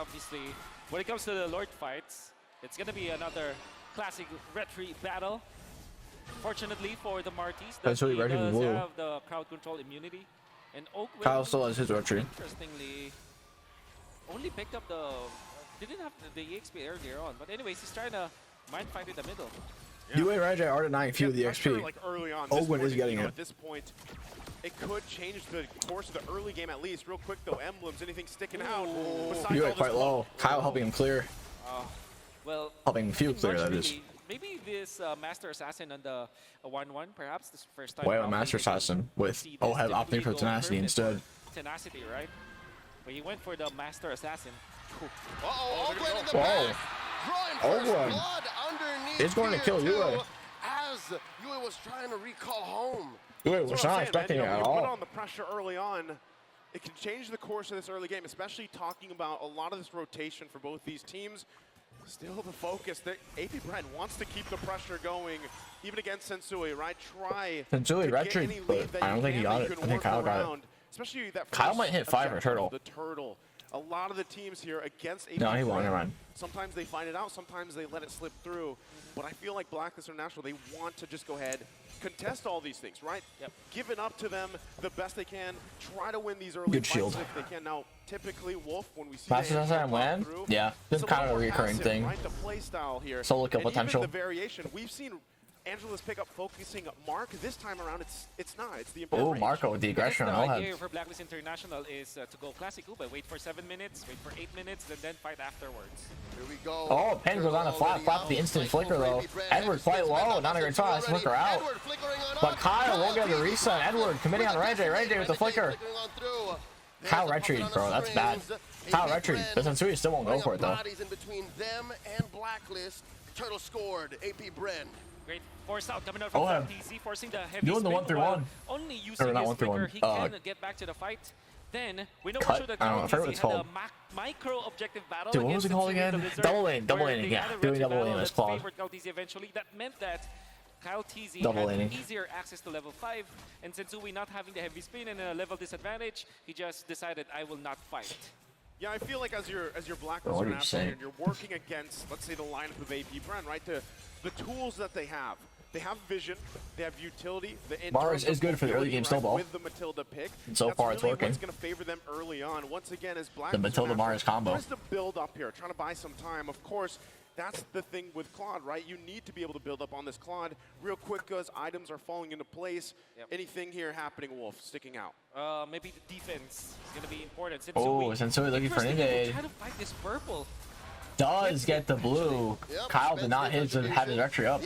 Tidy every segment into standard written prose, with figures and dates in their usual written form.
obviously, when it comes to the Lord fights, it's gonna be another classic retry battle. Fortunately for the Martis, that he does have the crowd control immunity, and Oakwin, Kyle still has his retry. Interestingly, only picked up the didn't have the EXP earlier on, but anyways, he's trying to mind fight in the middle. UA Rajay are denying few of the XP. Like early on, Oakwin is getting it. At this point, it could change the course of the early game at least. Real quick though, Emblems, anything sticking out? UA quite low. Kyle helping him clear. Well, helping few clear, that is. Maybe this Master Assassin on the 1-1, perhaps this first time. Why a Master Assassin with Oheb opting for Tenacity instead? Tenacity, right? But he went for the Master Assassin. Uh-oh, Oakwin in the back. Oakwin is going to kill UA. As UA was trying to recall home. UA was not expecting it at all. Put on the pressure early on. It can change the course of this early game, especially talking about a lot of this rotation for both these teams. Still the focus. AP Bren wants to keep the pressure going, even against Sensui, right? Try Sensui to get any lead that I don't think he got it. I think Kyle got it. Especially that Kyle might hit 5 or Turtle. The Turtle. A lot of the teams here against AP No, he won't. Never mind. Sometimes they find it out, sometimes they let it slip through. But I feel like Blacklist International, they want to just go ahead, contest all these things, right? Yep. Give it up to them the best they can. Try to win these early fights if they can. Now, typically, Wolf, when we see Master land, yeah, this is kind of a recurring thing. Right? The play style here. Solo kill and potential. Even the variation, we've seen Angela's pick up focusing Mark. This time around, it's not. It's the Oh, Marco with the aggression on The Oheb. idea for Blacklist International is to go classic Uber, wait for 7 minutes, wait for 8 minutes, and then fight afterwards. Here we go. Oh, Pen goes on a flat the instant flicker though. Edward quite low, not a great toss, flicker out. But Kyle won't get the reset. Edward committing on Rajay with the flicker. Kyle retreat, bro, that's bad. Kyle retreat, but Sensui still won't go for it though. In between them and Blacklist, Turtle scored. AP Bren. Great force out coming out from TZ, forcing the heavy doing the 1-3-1. Only using his flicker, he can get back to the fight. Then we know for sure that TZ had a micro objective battle. Dude, what was it called again? Double lane, yeah. Doing double lane as Claude. Eventually, that meant that Kyle TZ had easier access to level 5, and Sensui not having the heavy spin and a level disadvantage, he just decided, I will not fight. Yeah, I feel like as your Blacklist International, and you're working against, let's say, the lineup of AP Bren, right? The tools that they have vision, they have utility. Mars is good for the early game snowball. With the Matilda pick, and so far it's working. It's going to favor them early on. Once again, as Blacklist the Matilda Mars combo. Just to build up here, trying to buy some time. Of course, that's the thing with Claude, right? You need to be able to build up on this Claude real quick as items are falling into place. Yep. Anything here happening, Wolf, sticking out? Maybe the defense is going to be important. Sensui looking for an engage. Trying to fight this purple. Does get the blue. Kyle did not have his retry up.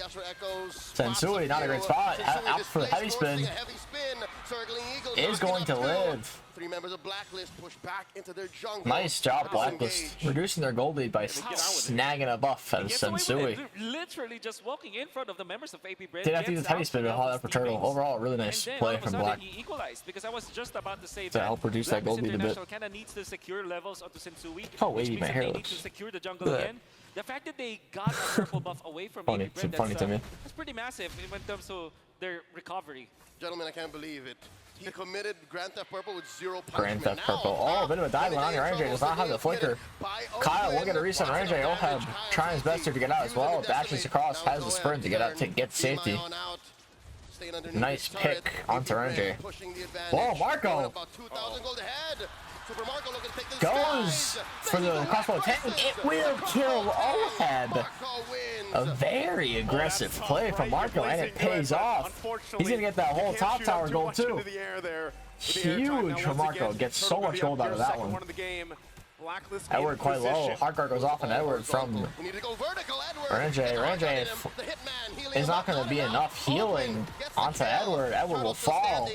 Sensui, not a great spot. Out for the heavy spin. Is going to live. 3 members of Blacklist push back into their jungle. Nice job, Blacklist. Reducing their gold lead by snagging a buff as Sensui. Literally just walking in front of the members of AP Bren. Did have to use heavy spin to haul out for Turtle. Overall, really nice play from Black. He equalized, because I was just about to say to help reduce that gold lead a bit. Kind of needs to secure levels onto Sensui. Oh, wavy my hair looks. They need to secure the jungle again. The fact that they got a purple buff away from funny to me. That's pretty massive in terms of their recovery. Gentlemen, I can't believe it. He committed Grand Theft Purple with 0 punishment. Grand Theft Purple. Oh, a bit of a dive on your Rajay. Does not have the flicker. Kyle will get a reset on Rajay. Oheb trying his best to get out as well. Dashes across, has the sprint to get out to get safety. Nice pick onto Rajay. Whoa, Marco! Goes for the crossbow attack. It will kill Oheb. A very aggressive play from Marco, and it pays off. He's gonna get that whole top tower gold too. Huge for Marco. Gets so much gold out of that one. Edward quite low. Hardcore goes off on Edward from Rajay. Rajay is not going to be enough healing onto Edward. Edward will fall.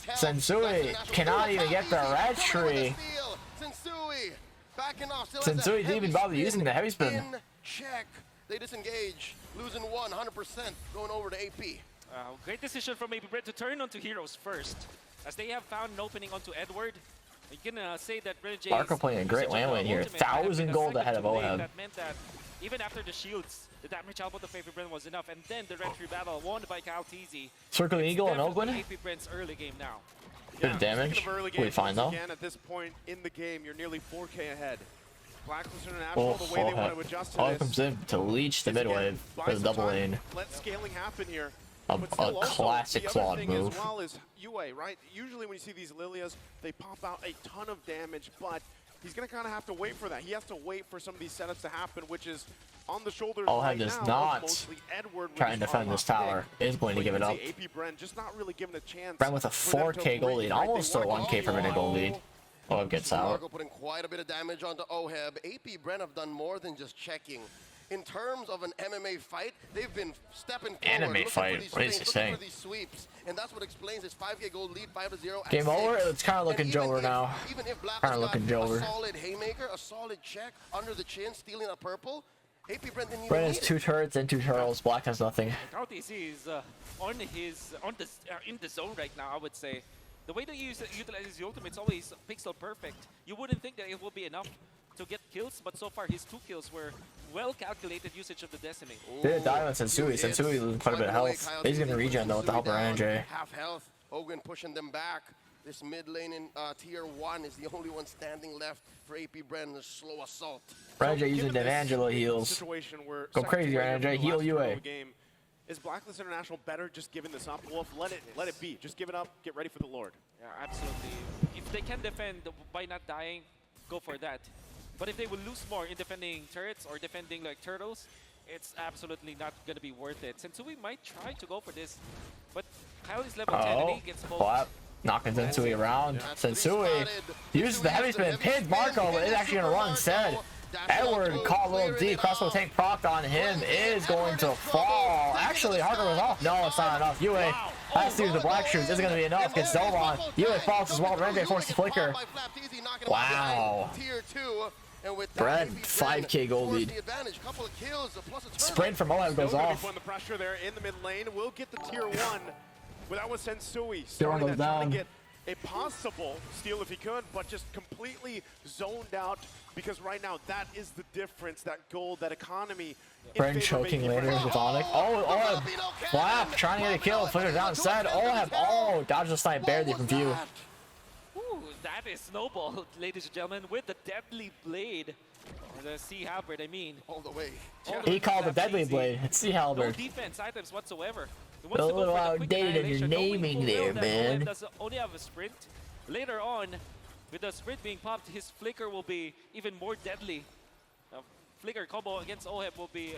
Sensui cannot even get the red tree. Sensui didn't even bother using the heavy spin. Check. They disengage, losing 100%, going over to AP. Great decision from AP Bren to turn onto heroes first, as they have found an opening onto Edward. You can say that Marco playing a great lane here. 1,000 gold ahead of Oheb. That meant that even after the shields, the damage output of AP Bren was enough, and then the retry battle won by Kyle TZ. Circling Eagle and Oakland. AP Bren's early game now. Good damage. We fine though. Again, at this point in the game, you're nearly 4K ahead. Blacklist International, the way they want to adjust to this. Comes in to leech the mid wave for the double lane. Let scaling happen here. A classic clawed move. As well is UA, right? Usually when you see these Lilias, they pop out a ton of damage, but he's going to kind of have to wait for that. He has to wait for some of these setups to happen, which is on the shoulders right does now not of mostly Edward. try and defend this tower. Is going to give it up. AP Bren just not really given a chance. Bren with a 4K goal lead, almost a 1K per minute goal lead. OHEB gets out. Marco putting quite a bit of damage onto OHEB. AP Bren have done more than just checking. In terms of an MMA fight, they've been stepping forward. Anime fight? What is he saying? These sweeps, and that's what explains his 5K gold lead, 5-0. Game over? It's kind of looking Jover now. Even if Black Kind of looking Jover. a solid haymaker, a solid check under the chin, stealing a purple, AP Bren didn't even Bren has 2 turrets and 2 turtles. Black has nothing. RTC is in the zone right now, I would say. The way that he utilizes the ultimate, it's always pixel perfect. You wouldn't think that it will be enough to get kills, but so far his 2 kills were well-calculated usage of the Decimate. Did die on Sensui. Sensui losing quite a bit of health. He's going to regen though with the help of NJ. Half health. Hogan pushing them back. This mid lane in tier 1 is the only one standing left for AP Bren. The slow assault. NJ using D'Angelo heals. Go crazy, NJ. Heal UA. Is Blacklist International better just giving this up? Wolf, let it be. Just give it up. Get ready for the Lord. Yeah, absolutely. If they can defend by not dying, go for that. But if they will lose more in defending turrets or defending like turtles, it's absolutely not going to be worth it. Sensui might try to go for this, but Kyle is level 10 and he gets both. Knocking Sensui around. Sensui uses the heavy spin, pins Marco, but is actually going to run instead. Edward caught a little deep. Crossbow tank proc on him is going to fall. Actually, Harker was off. No, it's not enough. UA has to use the black shoes. Isn't going to be enough. Gets Zovan. UA falls as well. Renjay forced the flicker. Wow. Bren, 5K gold lead. Sprint from OHEB goes off. The pressure there in the mid lane will get the tier 1 without with Sensui starting that, trying to get a possible steal if he could, but just completely zoned out because right now that is the difference, that gold, that economy. Bren choking later with Onyx. Oh, Flap trying to get a kill, flicker down inside. Dodge the snipe barely from view. Ooh, that is Snowball, ladies and gentlemen, with the deadly blade. Or the Sea Halberd, I mean. All the way. He called the deadly blade. It's Sea Halberd. No defense items whatsoever. A little outdated in your naming there, man. Does only have a sprint. Later on, with the sprint being popped, his flicker will be even more deadly. Flicker combo against OHEB will be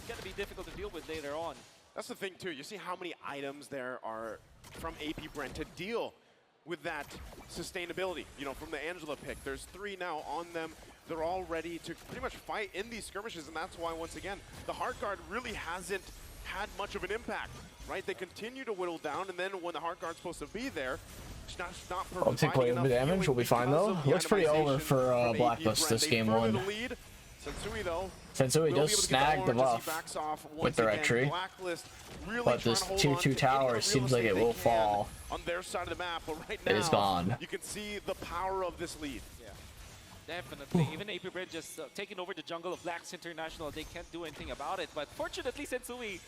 going to be difficult to deal with later on. That's the thing too. You see how many items there are from AP Bren to deal with that sustainability. You know, from the Angela pick, there's 3 now on them. They're all ready to pretty much fight in these skirmishes, and that's why, once again, the Heart Guard really hasn't had much of an impact, right? They continue to whittle down, and then when the Heart Guard's supposed to be there, it's not I'll take quite a bit of damage. We'll be fine though. Looks pretty over for Blacklist this game 1. Sensui does snag the buff with the red tree, but this 2-2 tower seems like it will fall. On their side of the map, but right now, it is gone. You can see the power of this lead. Yeah, definitely. Even AP Bren just taking over the jungle of Blacks International, they can't do anything about it. But fortunately, Sensui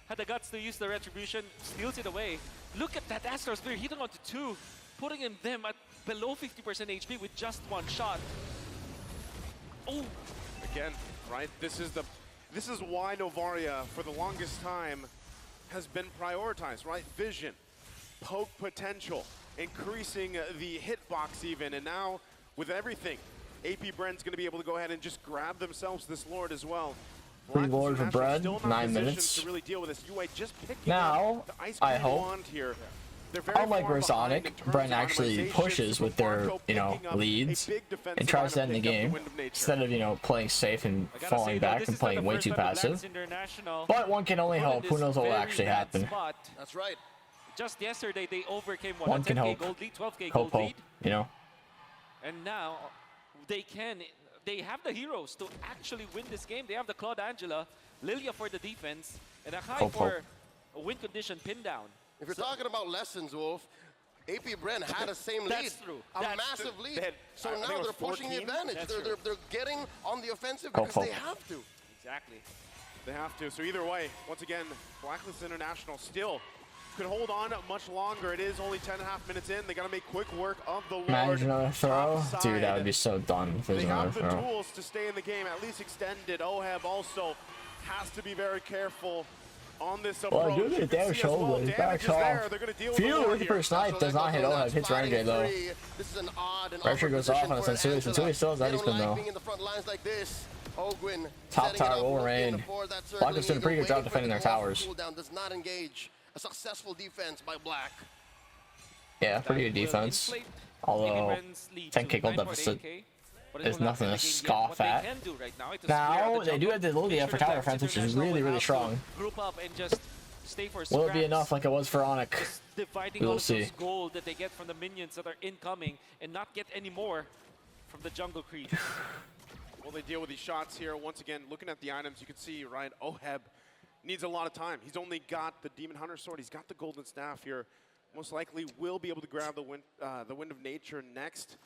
had the guts to use the retribution, steals it away. Look at that Astro Spear hitting onto 2, putting them at below 50% HP with just 1 shot. Oh. Again, right? This is why Novaria, for the longest time, has been prioritized, right? Vision, poke potential, increasing the hitbox even, and now with everything, AP Bren's going to be able to go ahead and just grab themselves this Lord as well. Free Lord for Bren, 9 minutes. To really deal with this. UA just now, I hope. Here. Unlike Rosonic, Bren actually pushes with their, leads and tries to end the game instead of, playing safe and falling back and playing way too passive. But one can only hope. Who knows what will actually happen? That's right. Just yesterday, they overcame one can 10K hope. gold lead, 12K gold lead. And now they have the heroes to actually win this game. They have the Claude Angela, Lilia for the defense, and a high for a win condition pin down. If you're talking about lessons, Wolf, AP Bren had a same lead. That's true. A massive lead. So now they're pushing the advantage. They're getting on the offensive because they have to. Exactly. They have to. So either way, once again, Blacklist International still could hold on much longer. It is only 10.5 minutes in. They got to make quick work of the Lord. Imagine another throw. Topside. Dude, that would be so done if there's They another have the throw. tools to stay in the game, at least extended. OHEB also has to be very careful on this approach. Well, dude, the damage hold is back off. Phew, with the first snipe does not hit OHEB, hits Renegade though. Pressure goes off on Sensui. Sensui still has that spin though. Top tower will remain. Blacklist doing a pretty good job defending their towers. Does not engage. A successful defense by Black. Yeah, pretty good defense. Although 10k gold deficit is nothing to scoff at. Now they do have the Lugia for tower defense, which is really strong. Will it be enough like it was for Onyx? We will see. Gold that they get from the minions that are incoming and not get any more from the jungle creep. Well, they deal with these shots here. Once again, looking at the items, you can see, right, OHEB needs a lot of time. He's only got the Demon Hunter Sword. He's got the Golden Staff here. Most likely will be able to grab the Wind of Nature next.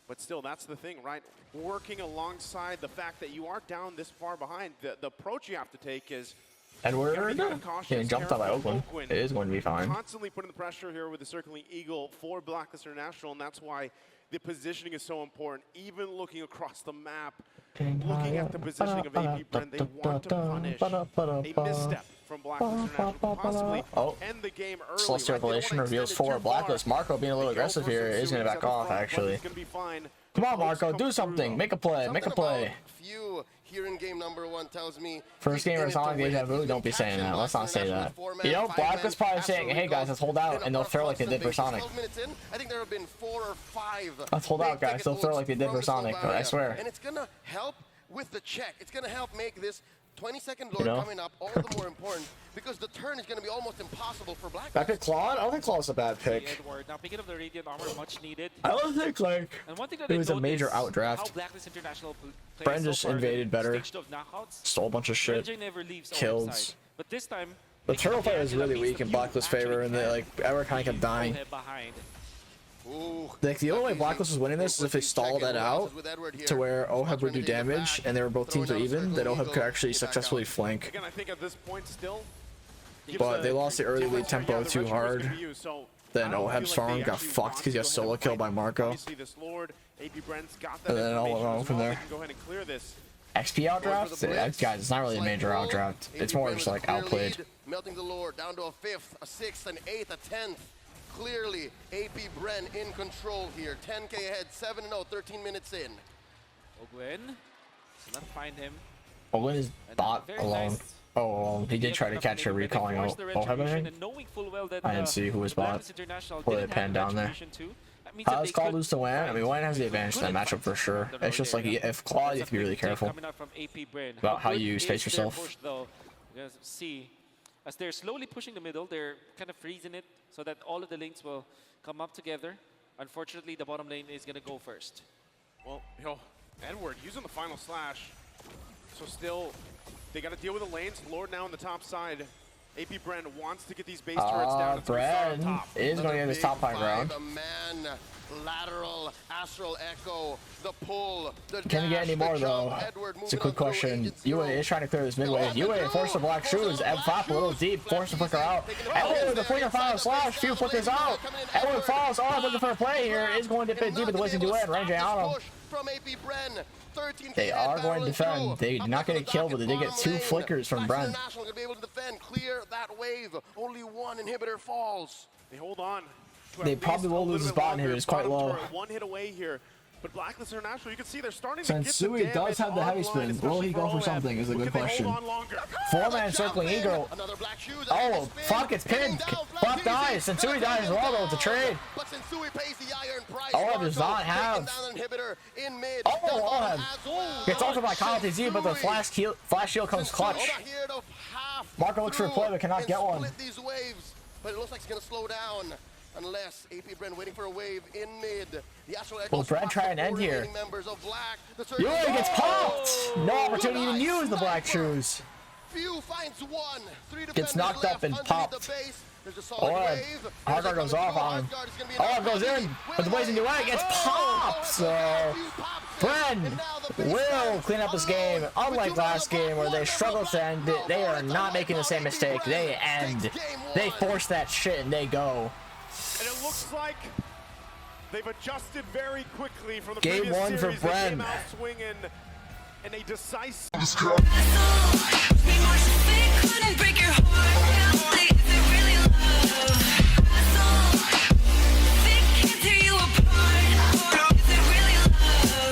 But still, that's the thing, right? Working alongside the fact that you are down this far behind, the approach you have to take is Edward getting jumped out by Oakland. It is going to be fine. Constantly putting the pressure here with the Circling Eagle for Blacklist International, and that's why the positioning is so important. Even looking across the map, looking at the positioning of AP Bren, they want to punish a misstep from Blacklist International, possibly end the game early. Celestial Revelation reveals 4 Blacklist. Marco being a little aggressive here is going to back off, actually. Come on, Marco, do something. Make a play. Make a play. Few here in game number 1 tells me first game versus Sonic Deja Vu, don't be saying that. Let's not say that. You know, Blacklist probably saying, hey guys, let's hold out, and they'll throw like they did for Sonic. I think there have been 4 or 5. Let's hold out, guys. They'll throw like they did for Sonic, I swear. And it's gonna help with the check. It's gonna help make this 20-second lord coming up all the more important because the turn is going to be almost impossible for Blacklist. Back at Claude? I don't think Claude's a bad pick. Now, picking up the Radiant Armor, much needed. I don't think like it was a major outdraft. Bren just invaded better, stole a bunch of shit, kills. But this time, the turtle fight was really weak in Blacklist's favor, and they like everyone kind of kept dying. Like the only way Blacklist was winning this is if they stalled that out to where OHEB would do damage and they were both teams are even, then OHEB could actually successfully flank. Again, I think at this point still, but they lost the early lead tempo too hard. Then OHEB's farm got fucked because he got solo killed by Marco. And then all went wrong from there. XP outdraft? Guys, it's not really a major outdraft. It's more just like outplayed. Melting the Lord down to a 5th, a 6th, an 8th, a 10th. Clearly, AP Bren in control here. 10k ahead, 7-0, 13 minutes in. Ogwin, let's find him. Ogwin is bot alone. Oh, he did try to catch her recalling OHEB. I didn't see who was bot. Or they panned down there. How does Claude lose to Wan? I mean, Wan has the advantage in that matchup for sure. It's just like if Claude, you have to be really careful about how you space yourself. See, as they're slowly pushing the middle, they're kind of freezing it so that all of the lanes will come up together. Unfortunately, the bottom lane is going to go first. Well, you know, Edward using the final slash. So still, they got to deal with the lanes. Lord now on the top side. AP Bren wants to get these base turrets down. Bren is going to get his top high ground. The man, lateral, astral echo, the pull, the Can we get any more though? It's a quick question. UA is trying to clear this mid wave. UA forced the black shoes. Flop a little deep, forced the flicker out. Edward with the flicker final slash, few flickers out. Edward falls. Oh, looking for a play here. Is going to fit deep with the Blazing Duet. Range on him. They are going to defend. They did not get a kill, but they did get 2 flickers from Bren. Clear that wave. Only 1 inhibitor falls. They hold on. They probably will lose his bot inhibitor. It's quite low. 1 hit away here. But Blacklist International, you can see they're starting to get the Sensui does have the heavy spin. Will he go for something is a good question. 4-man circling Eagle. Oh, fuck, it's pinned. Buck dies. Sensui dies as well, though. It's a trade. OHEB does not have. Oh, OHEB gets altered by Kyle TZ, but the flash shield comes clutch. Marco looks for a play, but cannot get one. But it looks like it's going to slow down. Unless AP Bren waiting for a wave in mid. Will Bren try and end here? Yuri gets popped! No opportunity to even use the black shoes. Gets knocked up and popped. Hardguard goes off on him. Goes in, but the Blazing Duet gets popped! So Bren will clean up this game. Unlike last game where they struggled to end it, they are not making the same mistake. They end. They force that shit and they go. And it looks like they've adjusted very quickly from the Game previous one for series. They Bren. came out swinging and a decisive.